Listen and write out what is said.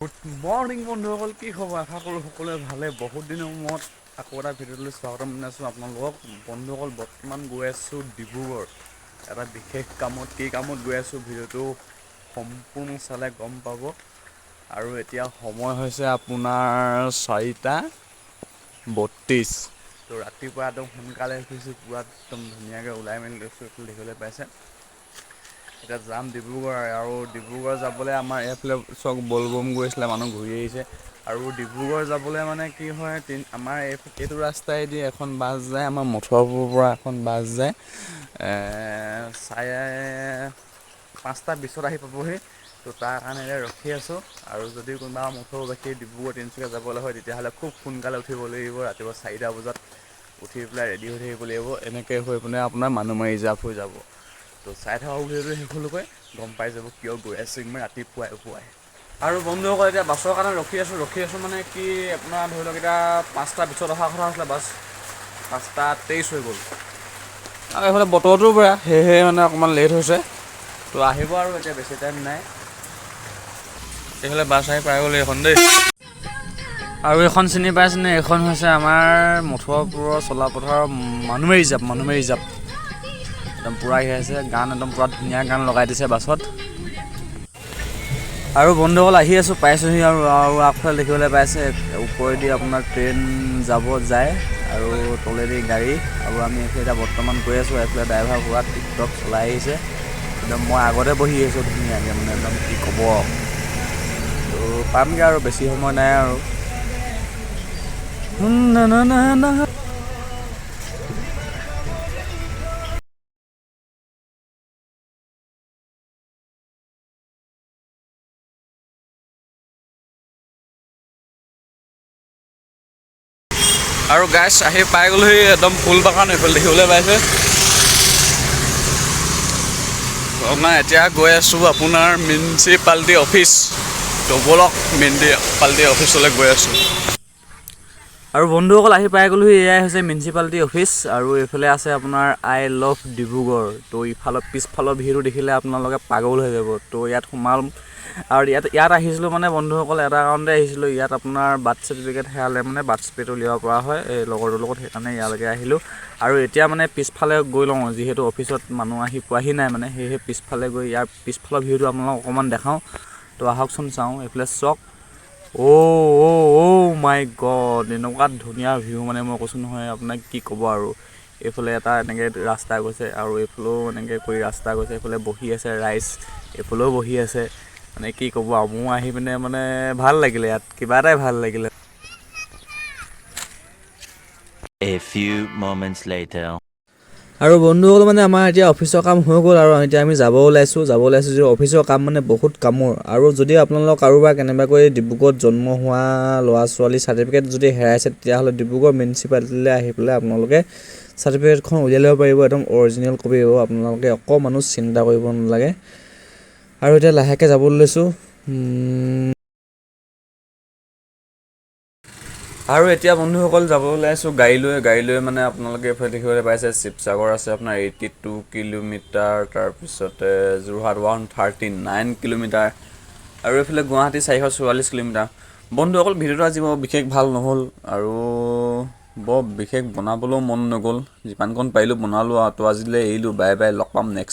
Good morning বন্ধুসকল, কি খবৰ? আশা কৰোঁ সকলোৱে ভালে। বহুত দিনৰ মূৰত আকৌ এটা ভিডিঅ'লৈ স্বাগতম জনাইছোঁ আপোনালোকক। বন্ধুসকল, বৰ্তমান গৈ আছোঁ ডিব্ৰুগড় এটা বিশেষ কামত। কি কামত গৈ আছোঁ ভিডিঅ'টো সম্পূৰ্ণ চালে গম পাব। আৰু এতিয়া সময় হৈছে আপোনাৰ 4:32। তো ৰাতিপুৱা একদম সোনকালে উঠিছোঁ, পূৰা একদম ধুনীয়াকৈ ওলাই মেলি লৈছোঁ। এইটো দেখিবলৈ পাইছে। এতিয়া যাম ডিব্ৰুগড়, আৰু ডিব্ৰুগড় যাবলৈ আমাৰ এইফালে চব বলবম গৈছিলে, মানুহ ঘূৰি আহিছে। আৰু ডিব্ৰুগড় যাবলৈ মানে কি হয়, আমাৰ এইটো ৰাস্তাইদি এখন বাছ যায়, আমাৰ মথুৰাপুৰৰ পৰা এখন বাছ যায়। 5:20 আহি পাবহি। তো তাৰ কাৰণে এতিয়া ৰখি আছোঁ। আৰু যদি কোনোবা মথুৰাবাসী ডিব্ৰুগড় তিনিচুকীয়া যাবলৈ হয়, তেতিয়াহ'লে খুব সোনকালে উঠিব লাগিব। ৰাতিপুৱা 4টা বজাত উঠি পেলাই ৰেডি হৈ থাকিব লাগিব। এনেকৈ হৈ পিনে আপোনাৰ মানুহমাৰী ৰিজাৰ্ভ হৈ যাব। তো চাই থকা ভিডিঅ'টো শেষলৈকে গম পাই যাব কিয় গৈ আছোঁ ইমান ৰাতিপুৱাই। আৰু বন্ধুসকল, এতিয়া বাছৰ কাৰণে ৰখি আছোঁ মানে কি আপোনাৰ ধৰি লওক, এতিয়া 5:20 অহা কথা আছিলে বাছ, 5:23 হৈ গ'ল। আৰু এইফালে বতৰটো বেয়া, সেয়েহে মানে অকণমান লেট হৈছে। তো আহিব আৰু এতিয়া বেছি টাইম নাই। এইফালে বাছ আহি পাই গ'ল এইখন দেই। আৰু এইখন চিনি পাইছেনে? এইখন হৈছে আমাৰ মথুৰাপুৰৰ চলাপথাৰৰ মানুহমাৰী ৰিজাৰ্ভ। একদম পূৰা আহি আছে, গান একদম পূৰা ধুনীয়া গান লগাই দিছে বাছত। আৰু বন্ধুসকল, আহি আছোঁ, পাইছোঁহি। আৰু আগফালে দেখিবলৈ পাইছে, ওপৰেদি আপোনাৰ ট্ৰেইন যায় আৰু তলেদি গাড়ী। আৰু আমি এতিয়া বৰ্তমান গৈ আছোঁ। এইফালে ড্ৰাইভাৰ পূৰা টিকটক চলাই আহিছে। একদম মই আগতে বহি আছোঁ ধুনীয়াকৈ, মানে একদম কি ক'ব। তো পামগৈ আৰু বেছি সময় নাই আৰু। আৰু গাইছ আহি পাই গ'লোহি, একদম ফুল বাগান এইফালে দেখিবলৈ পাইছে। আপোনাৰ এতিয়া গৈ আছোঁ আপোনাৰ মিউনিচিপালিটি অফিচ, ব'লক মিউনিচিপালিটি অফিচলৈ গৈ আছোঁ। আৰু বন্ধুসকল, আহি পাই গ'লোহি। এয়াই হৈছে মিউনিচিপালিটি অফিচ। আৰু এইফালে আছে আপোনাৰ আই লাভ ডিব্ৰুগড়। তো পিছফালৰ ভিউটো দেখিলে আপোনালোকে পাগল হৈ যাব। তো ইয়াত সোমাম। আৰু ইয়াত আহিছিলোঁ মানে বন্ধুসকল, এটা কাৰণতে আহিছিলোঁ। ইয়াত আপোনাৰ বাৰ্থ চাৰ্টিফিকেট হেৰালে, মানে বাৰ্থ চাৰ্টিফিকেট উলিয়াব পৰা হয় এই লগৰটোৰ লগত, সেইকাৰণে ইয়ালৈকে আহিলোঁ। আৰু এতিয়া মানে পিছফালে গৈ লওঁ, যিহেতু অফিচত মানুহ পোৱাহি নাই, মানে সেয়েহে পিছফালে গৈ ইয়াৰ পিছফালৰ ভিউটো আপোনালোকক অকণমান দেখাওঁ। তো আহকচোন চাওঁ। এইফালে চক অ' মাই গড, এনেকুৱা ধুনীয়া ভিউ, মানে মই কৈছোঁ নহয় আপোনাক, কি ক'ব আৰু। এইফালে এটা এনেকৈ ৰাস্তা গৈছে, আৰু এইফালেও এনেকৈ কৰি ৰাস্তা গৈছে। এইফালে বহি আছে ৰাইজ, এইফালেও বহি আছে। মানে কি ক'ব আৰু, মোৰ আহি পিনে মানে ভাল লাগিলে, ইয়াত কিবা এটাই ভাল লাগিলে। A few moments later. আৰু বন্ধুসকল, মানে আমাৰ এতিয়া অফিচৰ কাম হৈ গ'ল, আৰু এতিয়া আমি যাব ওলাইছোঁ যে অফিচৰ কাম মানে বহুত কামৰ। আৰু যদি আপোনালোক কাৰোবাৰ কেনেবাকৈ ডিব্ৰুগড়ত জন্ম হোৱা ল'ৰা ছোৱালী চাৰ্টিফিকেট যদি হেৰাইছে, তেতিয়াহ'লে ডিব্ৰুগড় মিউনিচিপালিটিলৈ আহি পেলাই আপোনালোকে চাৰ্টিফিকেটখন উলিয়াই ল'ব পাৰিব। একদম অৰিজিনেল কপি হ'ব। আপোনালোকে অকণমানো চিন্তা কৰিব নালাগে। আৰু এতিয়া লাহেকৈ যাবলৈ লৈছোঁ। আৰু এতিয়া বন্ধুসকল, যাব ওলাইছোঁ গাড়ী লৈ মানে আপোনালোকে এইফালে দেখিবলৈ পাইছে, শিৱসাগৰ আছে আপোনাৰ 82 কিলোমিটাৰ, তাৰপিছতে যোৰহাট 139 কিলোমিটাৰ, আৰু এইফালে গুৱাহাটী 444 কিলোমিটাৰ। বন্ধুসকল, ভিডিঅ'টো আজি বৰ বিশেষ ভাল নহ'ল, আৰু বৰ বিশেষ বনাবলৈও মন নগ'ল। যিমানকণ পাৰিলোঁ বনালোঁ, আৰু তো আজিলৈ এৰিলোঁ। বাই বাই, লগ পাম নেক্সট।